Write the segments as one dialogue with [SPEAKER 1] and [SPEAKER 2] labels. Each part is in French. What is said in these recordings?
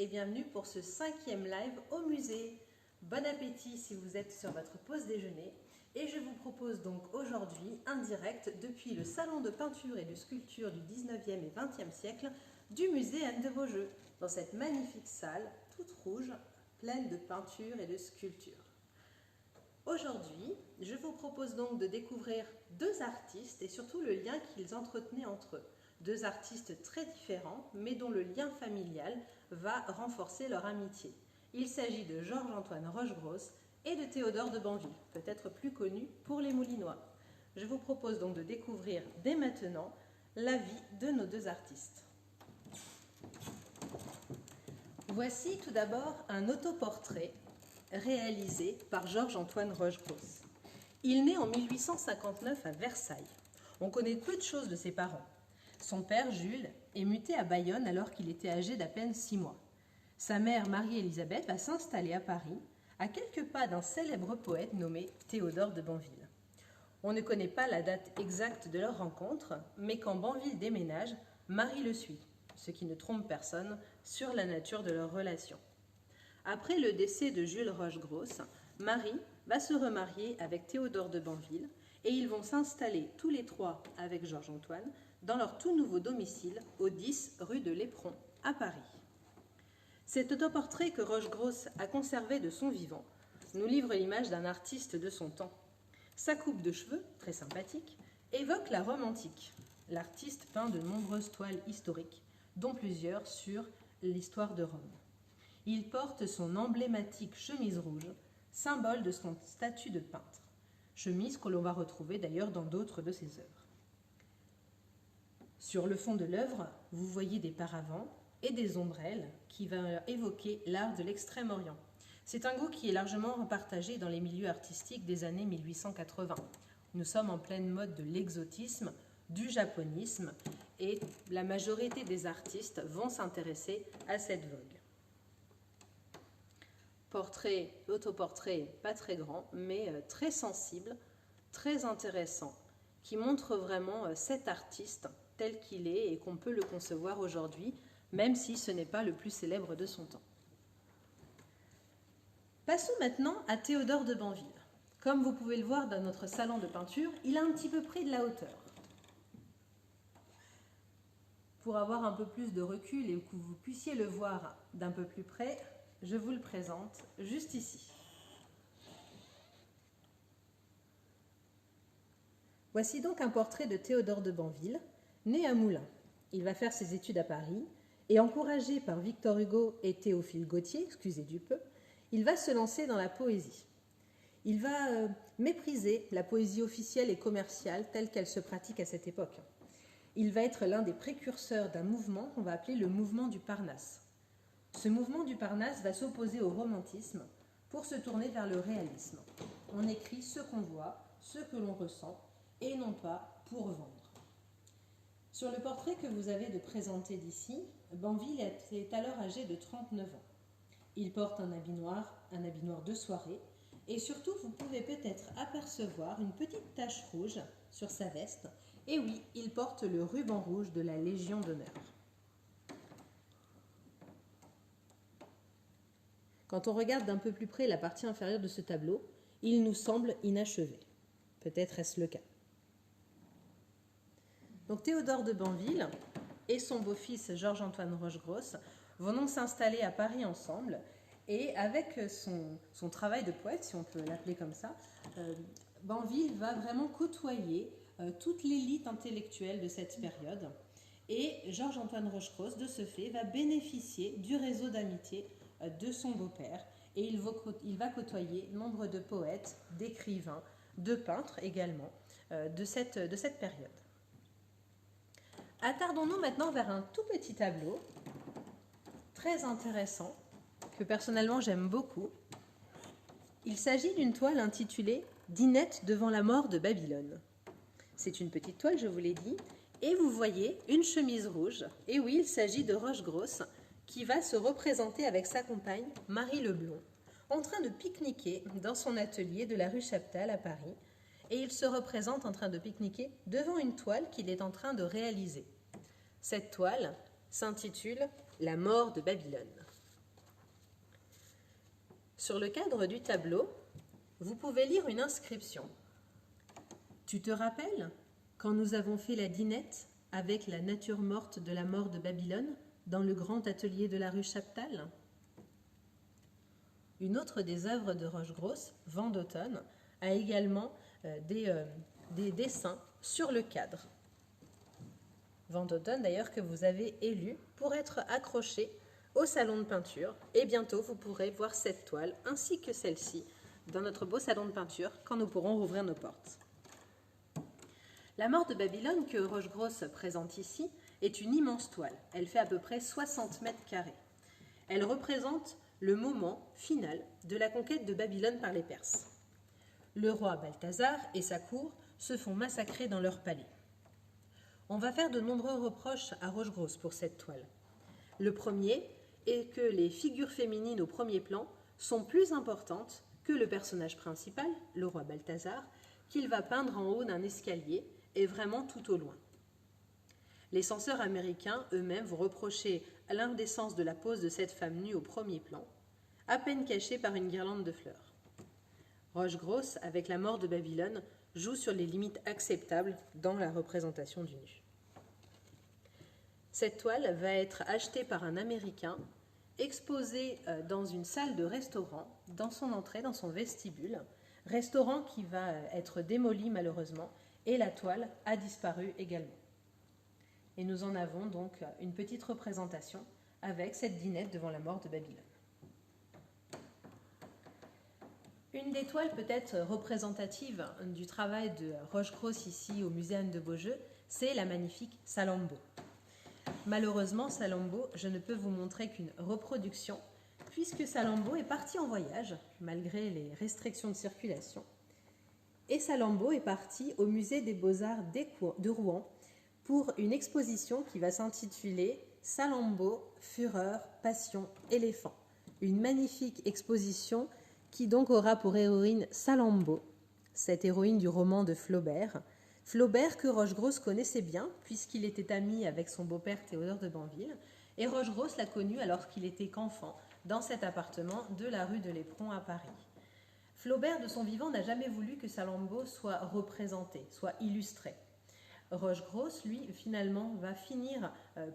[SPEAKER 1] et bienvenue pour ce 5e live au musée. Bon appétit si vous êtes sur votre pause déjeuner. Et je vous propose donc aujourd'hui un direct depuis le salon de peinture et de sculpture du 19e et 20e siècle du musée Anne de Beaujeu, dans cette magnifique salle toute rouge, pleine de peinture et de sculpture. Aujourd'hui, je vous propose donc de découvrir deux artistes et surtout le lien qu'ils entretenaient entre eux. Deux artistes très différents, mais dont le lien familial va renforcer leur amitié. Il s'agit de Georges-Antoine Rochegrosse et de Théodore de Banville, peut-être plus connu pour les Moulinois. Je vous propose donc de découvrir dès maintenant la vie de nos deux artistes. Voici tout d'abord un autoportrait réalisé par Georges-Antoine Rochegrosse. Il naît en 1859 à Versailles. On connaît peu de choses de ses parents. Son père, Jules, est muté à Bayonne alors qu'il était âgé d'à peine 6 mois. Sa mère, Marie-Élisabeth, va s'installer à Paris, à quelques pas d'un célèbre poète nommé Théodore de Banville. On ne connaît pas la date exacte de leur rencontre, mais quand Banville déménage, Marie le suit, ce qui ne trompe personne sur la nature de leur relation. Après le décès de Jules Rochegrosse, Marie va se remarier avec Théodore de Banville et ils vont s'installer tous les trois avec Georges-Antoine dans leur tout nouveau domicile au 10 rue de l'Éperon à Paris. Cet autoportrait que Rochegrosse a conservé de son vivant nous livre l'image d'un artiste de son temps. Sa coupe de cheveux, très sympathique, évoque la Rome antique. L'artiste peint de nombreuses toiles historiques, dont plusieurs sur l'histoire de Rome. Il porte son emblématique chemise rouge, symbole de son statut de peintre. Chemise que l'on va retrouver d'ailleurs dans d'autres de ses œuvres. Sur le fond de l'œuvre, vous voyez des paravents et des ombrelles qui vont évoquer l'art de l'Extrême-Orient. C'est un goût qui est largement partagé dans les milieux artistiques des années 1880. Nous sommes en pleine mode de l'exotisme, du japonisme, et la majorité des artistes vont s'intéresser à cette vogue. Autoportrait pas très grand, mais très sensible, très intéressant, qui montre vraiment cet artiste tel qu'il est et qu'on peut le concevoir aujourd'hui, même si ce n'est pas le plus célèbre de son temps. Passons maintenant à Théodore de Banville. Comme vous pouvez le voir dans notre salon de peinture, il a un petit peu pris de la hauteur. Pour avoir un peu plus de recul et que vous puissiez le voir d'un peu plus près, je vous le présente juste ici. Voici donc un portrait de Théodore de Banville, né à Moulins. Il va faire ses études à Paris et encouragé par Victor Hugo et Théophile Gautier, excusez du peu, il va se lancer dans la poésie. Il va mépriser la poésie officielle et commerciale telle qu'elle se pratique à cette époque. Il va être l'un des précurseurs d'un mouvement qu'on va appeler le mouvement du Parnasse. Ce mouvement du Parnasse va s'opposer au romantisme pour se tourner vers le réalisme. On écrit ce qu'on voit, ce que l'on ressent, et non pas pour vendre. Sur le portrait que vous avez de présenter d'ici, Banville est alors âgé de 39 ans. Il porte un habit noir de soirée, et surtout vous pouvez peut-être apercevoir une petite tache rouge sur sa veste. Et oui, il porte le ruban rouge de la Légion d'honneur. Quand on regarde d'un peu plus près la partie inférieure de ce tableau, il nous semble inachevé. Peut-être est-ce le cas. Donc Théodore de Banville et son beau-fils Georges-Antoine Rochegrosse vont donc s'installer à Paris ensemble. Et avec son travail de poète, si on peut l'appeler comme ça, Banville va vraiment côtoyer toute l'élite intellectuelle de cette période. Et Georges-Antoine Rochegrosse, de ce fait, va bénéficier du réseau d'amitié de son beau-père. Et il va côtoyer nombre de poètes, d'écrivains, de peintres également de cette période. Attardons-nous maintenant vers un tout petit tableau, très intéressant, que personnellement j'aime beaucoup. Il s'agit d'une toile intitulée « Dinette devant la mort de Babylone ». C'est une petite toile, je vous l'ai dit, et vous voyez une chemise rouge. Et oui, il s'agit de Rochegrosse qui va se représenter avec sa compagne, Marie Leblond, en train de pique-niquer dans son atelier de la rue Chaptal à Paris. Et il se représente en train de pique-niquer devant une toile qu'il est en train de réaliser. Cette toile s'intitule « La mort de Babylone ». Sur le cadre du tableau, vous pouvez lire une inscription. Tu te rappelles quand nous avons fait la dînette avec la nature morte de la mort de Babylone dans le grand atelier de la rue Chaptal? Une autre des œuvres de Rochegrosse, Vent d'automne, a également des dessins sur le cadre. Vent d'automne d'ailleurs que vous avez élu pour être accroché au salon de peinture. Et bientôt vous pourrez voir cette toile ainsi que celle-ci dans notre beau salon de peinture quand nous pourrons rouvrir nos portes. La mort de Babylone que Rochegrosse présente ici est une immense toile. Elle fait à peu près 60 mètres carrés. Elle représente le moment final de la conquête de Babylone par les Perses. Le roi Balthazar et sa cour se font massacrer dans leur palais. On va faire de nombreux reproches à Rochegrosse pour cette toile. Le premier est que les figures féminines au premier plan sont plus importantes que le personnage principal, le roi Balthazar, qu'il va peindre en haut d'un escalier et vraiment tout au loin. Les censeurs américains eux-mêmes vont reprocher l'indécence de la pose de cette femme nue au premier plan, à peine cachée par une guirlande de fleurs. Rochegrosse, avec la mort de Babylone, joue sur les limites acceptables dans la représentation du nu. Cette toile va être achetée par un Américain, exposée dans une salle de restaurant, dans son entrée, dans son vestibule, restaurant qui va être démoli malheureusement, et la toile a disparu également. Et nous en avons donc une petite représentation avec cette dînette devant la mort de Babylone. Une des toiles peut-être représentative du travail de Rochegrosse ici au musée Anne de Beaujeu, c'est la magnifique Salammbô. Malheureusement, Salammbô, je ne peux vous montrer qu'une reproduction, puisque Salammbô est partie en voyage, malgré les restrictions de circulation. Et Salammbô est partie au musée des Beaux-Arts de Rouen pour une exposition qui va s'intituler « Salammbô, fureur, passion, éléphant ». Une magnifique exposition qui donc aura pour héroïne Salammbô, cette héroïne du roman de Flaubert. Flaubert que Rochegrosse connaissait bien, puisqu'il était ami avec son beau-père Théodore de Banville, et Rochegrosse l'a connu alors qu'il était qu'enfant, dans cet appartement de la rue de l'Éperon à Paris. Flaubert, de son vivant, n'a jamais voulu que Salammbô soit représentée, soit illustrée. Rochegrosse, lui, finalement, va finir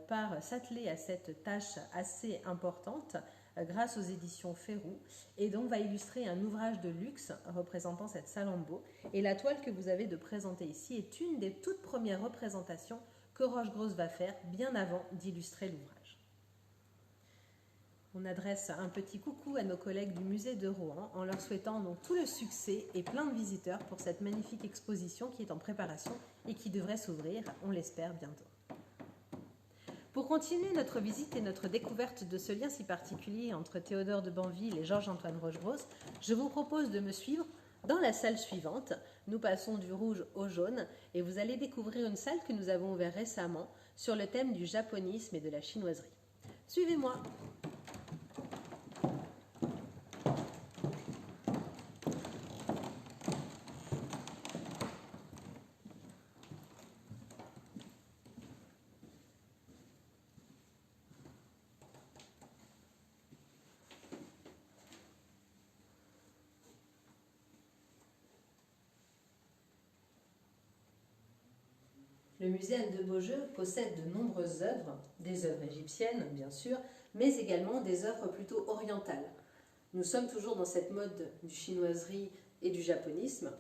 [SPEAKER 1] par s'atteler à cette tâche assez importante grâce aux éditions Férou, et donc va illustrer un ouvrage de luxe représentant cette Salammbô. Et la toile que vous avez de présenter ici est une des toutes premières représentations que Rochegrosse va faire bien avant d'illustrer l'ouvrage. On adresse un petit coucou à nos collègues du musée de Rouen en leur souhaitant donc tout le succès et plein de visiteurs pour cette magnifique exposition qui est en préparation et qui devrait s'ouvrir, on l'espère, bientôt. Pour continuer notre visite et notre découverte de ce lien si particulier entre Théodore de Banville et Georges-Antoine Rochegrosse, je vous propose de me suivre dans la salle suivante. Nous passons du rouge au jaune et vous allez découvrir une salle que nous avons ouverte récemment sur le thème du japonisme et de la chinoiserie. Suivez-moi. Le musée Anne de Beaujeu possède de nombreuses œuvres, des œuvres égyptiennes bien sûr, mais également des œuvres plutôt orientales. Nous sommes toujours dans cette mode du chinoiserie et du japonisme,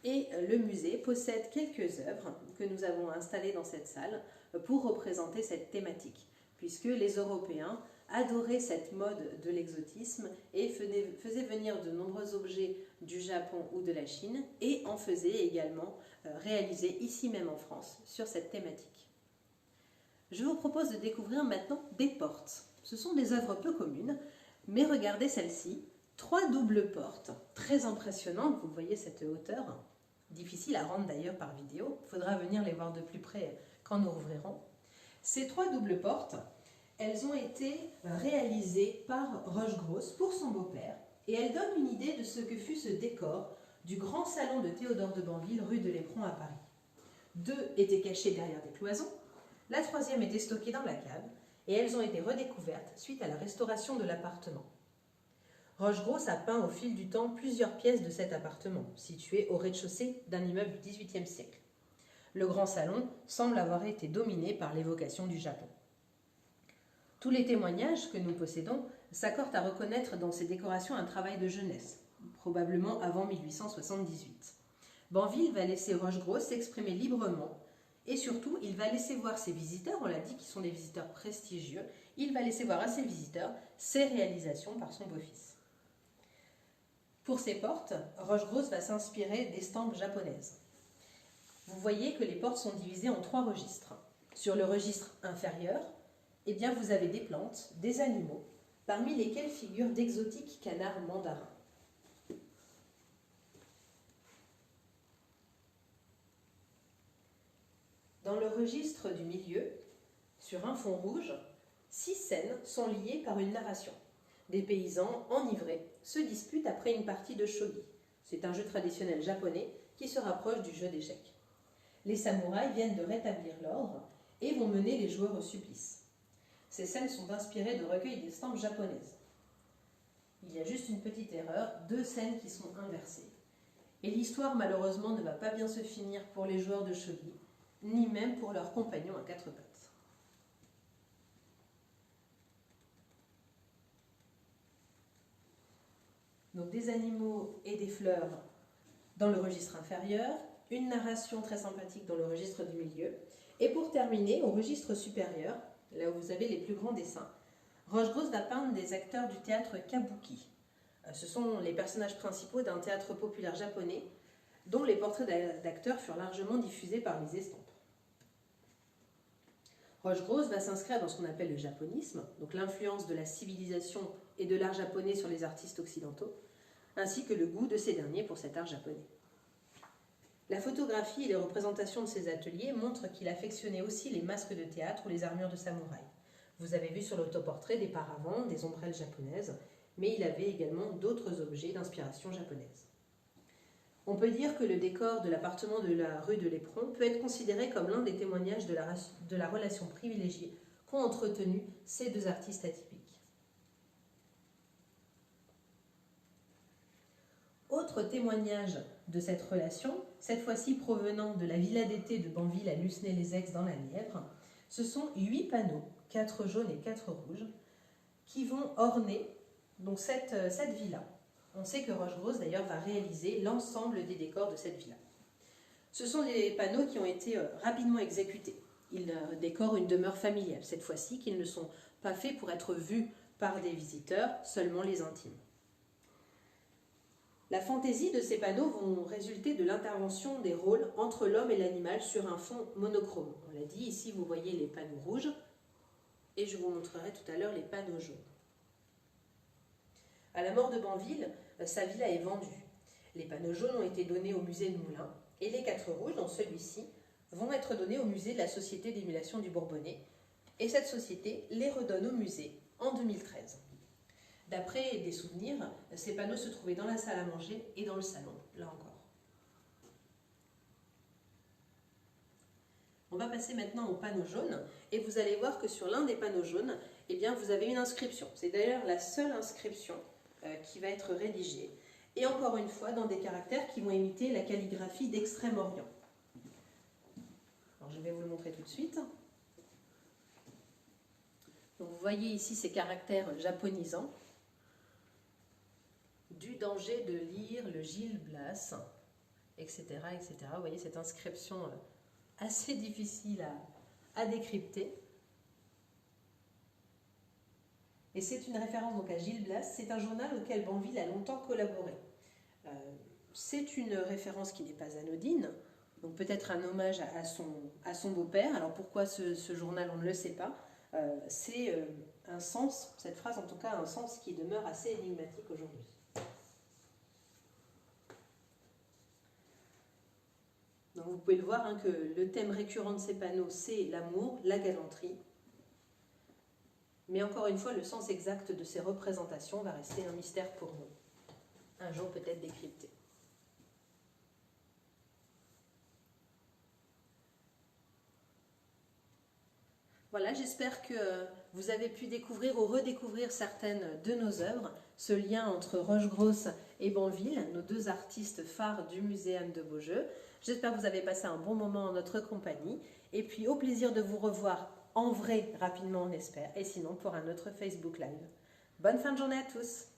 [SPEAKER 1] et le musée possède quelques œuvres que nous avons installées dans cette salle pour représenter cette thématique, puisque les Européens adoraient cette mode de l'exotisme et faisaient venir de nombreux objets du Japon ou de la Chine et en faisaient également réaliser ici même en France sur cette thématique. Je vous propose de découvrir maintenant des portes. Ce sont des œuvres peu communes, mais regardez celle-ci, 3 doubles portes, très impressionnantes, vous voyez cette hauteur, difficile à rendre d'ailleurs par vidéo, il faudra venir les voir de plus près quand nous rouvrirons. Ces 3 doubles portes, elles ont été réalisées par Rochegrosse pour son beau-père, et elles donnent une idée de ce que fut ce décor du grand salon de Théodore de Banville, rue de l'Éperon à Paris. 2 étaient cachées derrière des cloisons, la 3e était stockée dans la cave, et elles ont été redécouvertes suite à la restauration de l'appartement. Rochegrosse a peint au fil du temps plusieurs pièces de cet appartement, situé au rez-de-chaussée d'un immeuble du XVIIIe siècle. Le grand salon semble avoir été dominé par l'évocation du Japon. Tous les témoignages que nous possédons s'accordent à reconnaître dans ces décorations un travail de jeunesse, probablement avant 1878. Banville va laisser Rochegrosse s'exprimer librement et surtout, il va laisser voir ses visiteurs, on l'a dit qu'ils sont des visiteurs prestigieux, il va laisser voir à ses visiteurs ses réalisations par son beau-fils. Pour ses portes, Rochegrosse va s'inspirer d'estampes japonaises. Vous voyez que les portes sont divisées en 3 registres. Sur le registre inférieur, eh bien, vous avez des plantes, des animaux, parmi lesquels figurent d'exotiques canards mandarins. Dans le registre du milieu, sur un fond rouge, 6 scènes sont liées par une narration. Des paysans enivrés se disputent après une partie de shogi. C'est un jeu traditionnel japonais qui se rapproche du jeu d'échecs. Les samouraïs viennent de rétablir l'ordre et vont mener les joueurs au supplice. Ces scènes sont inspirées de recueils d'estampes japonaises. Il y a juste une petite erreur, 2 scènes qui sont inversées. Et l'histoire, malheureusement, ne va pas bien se finir pour les joueurs de shogi, ni même pour leurs compagnons à 4 pattes. Donc des animaux et des fleurs dans le registre inférieur, une narration très sympathique dans le registre du milieu, et pour terminer, au registre supérieur, là où vous avez les plus grands dessins, Rochegrosse va peindre des acteurs du théâtre kabuki. Ce sont les personnages principaux d'un théâtre populaire japonais, dont les portraits d'acteurs furent largement diffusés par les estampes. Rochegrosse va s'inscrire dans ce qu'on appelle le japonisme, donc l'influence de la civilisation et de l'art japonais sur les artistes occidentaux, ainsi que le goût de ces derniers pour cet art japonais. La photographie et les représentations de ses ateliers montrent qu'il affectionnait aussi les masques de théâtre ou les armures de samouraï. Vous avez vu sur l'autoportrait des paravents, des ombrelles japonaises, mais il avait également d'autres objets d'inspiration japonaise. On peut dire que le décor de l'appartement de la rue de l'Éperon peut être considéré comme l'un des témoignages de la relation privilégiée qu'ont entretenu ces 2 artistes atypiques. Autre témoignage de cette relation, cette fois-ci provenant de la villa d'été de Banville à Lucenay-les-Aix dans la Nièvre, ce sont 8 panneaux, 4 jaunes et 4 rouges, qui vont orner donc cette villa. On sait que Rochegrosse d'ailleurs va réaliser l'ensemble des décors de cette villa. Ce sont des panneaux qui ont été rapidement exécutés. Ils décorent une demeure familiale, cette fois-ci, qu'ils ne sont pas faits pour être vus par des visiteurs, seulement les intimes. La fantaisie de ces panneaux vont résulter de l'intervention des rôles entre l'homme et l'animal sur un fond monochrome. On l'a dit, ici vous voyez les panneaux rouges et je vous montrerai tout à l'heure les panneaux jaunes. À la mort de Banville, sa villa est vendue. Les panneaux jaunes ont été donnés au musée de Moulins et les 4 rouges, dans celui-ci, vont être donnés au musée de la Société d'émulation du Bourbonnais et cette société les redonne au musée en 2013. D'après des souvenirs, ces panneaux se trouvaient dans la salle à manger et dans le salon, là encore. On va passer maintenant au panneau jaune et vous allez voir que sur l'un des panneaux jaunes, eh bien, vous avez une inscription. C'est d'ailleurs la seule inscription qui va être rédigée. Et encore une fois, dans des caractères qui vont imiter la calligraphie d'Extrême-Orient. Alors, je vais vous le montrer tout de suite. Donc, vous voyez ici ces caractères japonisants. Du danger de lire le Gil Blas, etc., etc. Vous voyez cette inscription assez difficile à décrypter. Et c'est une référence donc à Gil Blas. C'est un journal auquel Banville a longtemps collaboré. C'est une référence qui n'est pas anodine, donc peut-être un hommage à son beau-père. Alors pourquoi ce journal, on ne le sait pas. C'est un sens, cette phrase en tout cas, un sens qui demeure assez énigmatique aujourd'hui. Donc vous pouvez le voir que le thème récurrent de ces panneaux, c'est l'amour, la galanterie. Mais encore une fois, le sens exact de ces représentations va rester un mystère pour nous. Un jour peut-être décrypté. Voilà, j'espère que vous avez pu découvrir ou redécouvrir certaines de nos œuvres, ce lien entre Rochegrosse et Banville, nos deux artistes phares du Muséum de Beaujeu. J'espère que vous avez passé un bon moment en notre compagnie, et puis au plaisir de vous revoir en vrai rapidement, on espère, et sinon pour un autre Facebook Live. Bonne fin de journée à tous!